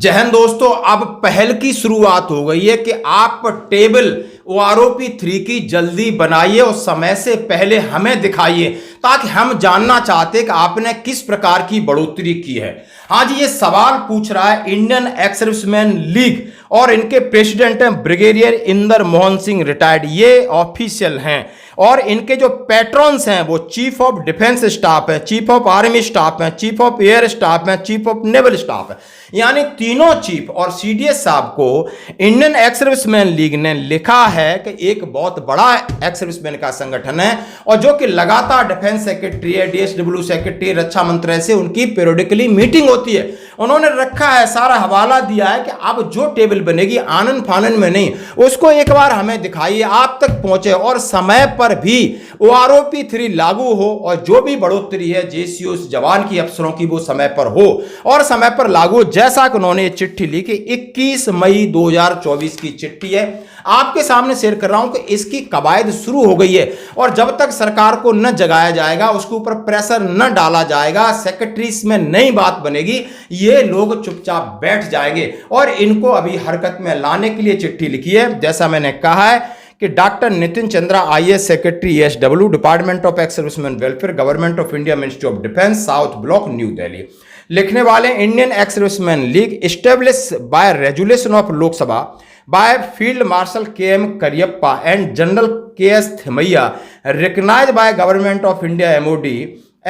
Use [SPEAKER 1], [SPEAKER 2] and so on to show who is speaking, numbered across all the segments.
[SPEAKER 1] जय हिंद दोस्तों, अब पहल की शुरुआत हो गई है कि आप टेबल OROP3 की जल्दी बनाइए और समय से पहले हमें दिखाइए ताकि हम जानना चाहते हैं कि आपने किस प्रकार की बढ़ोतरी की है। हाँ जी, ये सवाल पूछ रहा है इंडियन एक्स सर्विसमैन लीग और इनके प्रेसिडेंट हैं ब्रिगेडियर इंदर मोहन सिंह रिटायर्ड। ये ऑफिशियल हैं और इनके जो पैट्रॉन्स हैं वो चीफ ऑफ डिफेंस स्टाफ है, चीफ ऑफ आर्मी स्टाफ है, चीफ ऑफ एयर स्टाफ है, चीफ ऑफ नेवल स्टाफ है। यानी तीनों चीफ और CDS साहब को इंडियन एक्स सर्विसमैन लीग ने लिखा है कि एक बहुत बड़ा एक्स सर्विसमैन का संगठन है और जो कि लगातार डिफेंस सेक्रेटरी है, DSW सेक्रेटरी, रक्षा मंत्रालय से उनकी पीरियडिकली मीटिंग होती है। उन्होंने रखा है, सारा हवाला दिया है कि अब जो टेबल बनेगी आनन फानन में नहीं, उसको एक बार हमें दिखाइए, आप तक पहुंचे और समय पर भी OROP3 लागू हो और जो भी बढ़ोतरी है JCO जवान की, अफसरों की, वो समय पर हो और समय पर लागू। जैसा कि उन्होंने ये चिट्ठी लिखी 21 मई 2024 की चिट्ठी है, आपके सामने शेयर कर रहा हूं कि इसकी कवायद शुरू हो गई है और जब तक सरकार को न जगाया जाएगा, उसके ऊपर प्रेशर न डाला जाएगा, सेक्रेटरीज में नई बात बनेगी, ये लोग चुपचाप बैठ जाएंगे और इनको अभी हरकत में लाने के लिए चिट्ठी लिखी है। जैसा मैंने कहा है कि doctor Nitin Chandra IAS secretary SW, department of ex serviceman welfare, government of India, ministry of defence, south block, New Delhi. लिखने वाले Indian ex serviceman league establish by resolution of Lok Sabha by field marshal KM Cariappa and general KS Thimayya, recognised by government of India MOD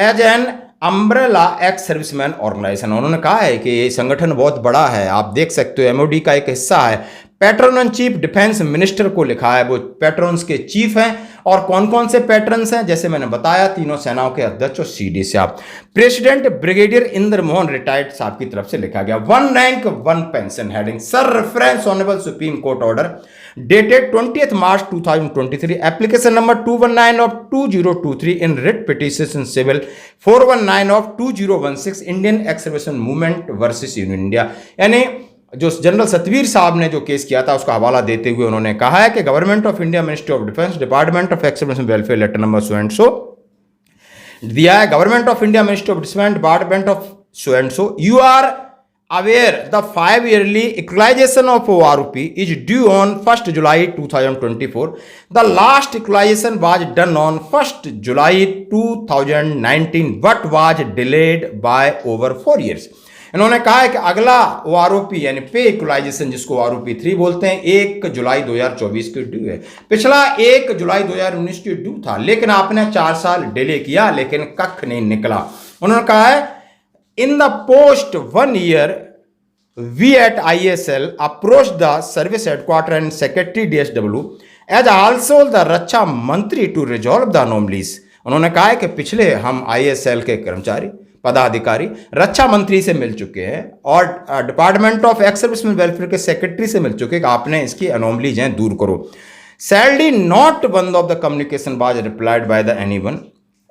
[SPEAKER 1] as an umbrella ex serviceman organisation. उन्होंने कहा है कि ये संगठन बहुत बड़ा है, आप देख सकते हो MOD का एक हिस्सा है। Patron and chief defence minister को लिखा है, वो पैट्रन्स के चीफ हैं और कौन कौन से पैट्रन्स हैं, जैसे मैंने बताया, तीनों सेनाओं के अध्यक्ष और CDS साहब। President brigadier Inder Mohan retired साहब की तरफ से लिखा गया। 1 rank 1 pension heading sir reference honourable supreme court order dated 20th March 2023, application number 219 of 2023 in writ petition civil 419 of 2016 Indian ex serviceman movement versus union India. यानी जो general Satveer साहब ने जो केस किया था उसका हवाला देते हुए उन्होंने कहा है कि government of India, ministry of defence, department of ex serviceman welfare letter number so and so दिया है, government of India, ministry of defence, department of so and so, you are aware the 5-yearly equalization of OROP is due on 1st July 2024. The last equalization was done on 1st July 2019 but was delayed by over 4 years. इन्होंने कहा है कि अगला OROP यानी पे equalisation, जिसको OROP3 बोलते हैं, 1 जुलाई 2024 की ड्यू है। पिछला 1 जुलाई 2019 की ड्यू था, लेकिन आपने 4 साल डिले किया, लेकिन कख नहीं निकला। उन्होंने कहा है in the post 1 year we at ISL approached the service headquarters and secretary DSW as also the रक्षा मंत्री to resolve the anomalies। उन्होंने कहा है कि पिछले हम ISL के कर्मचारी, पदाधिकारी रक्षा मंत्री से मिल चुके हैं और department of ex serviceman welfare के सेक्रेटरी से मिल चुके हैं कि आपने इसकी अनोमलीज हैं, दूर करो। Sadly not one of the communication was replied by the anyone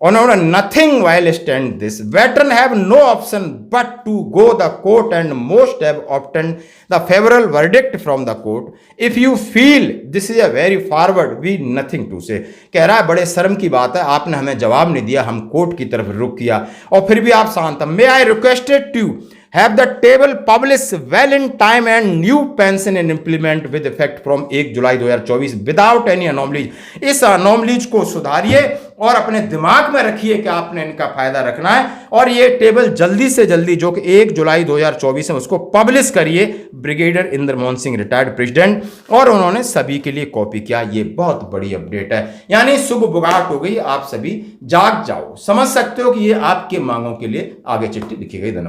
[SPEAKER 1] on nothing while stand this veteran have no option but to go the court and most have obtained the favorable verdict from the court. If you feel this is a very forward we nothing to say। कह रहा है बड़े शर्म की बात है, आपने हमें जवाब नहीं दिया, हम कोर्ट की तरफ रुख किया और फिर भी आप शांत। May I requested to have the table published well in time and new pension and implement with effect from 1 July 2024 without any anomalies। इस anomalies को सुधारिए और अपने दिमाग में रखिए कि आपने इनका फायदा रखना है और ये टेबल जल्दी से जल्दी जो कि 1 जुलाई 2024 है उसको पब्लिश करिए। Brigadier Inder Mohan Singh retired president, और उन्होंने सभी के लिए कॉपी किया। ये बहुत बड़ी अपडेट है, यानी शुभ बुगाहट हो गई, आप सभी जाग जाओ। समझ सकते हो कि ये आपके मांगों के लिए आगे चिट्ठी लिखी गई। धन्यवाद।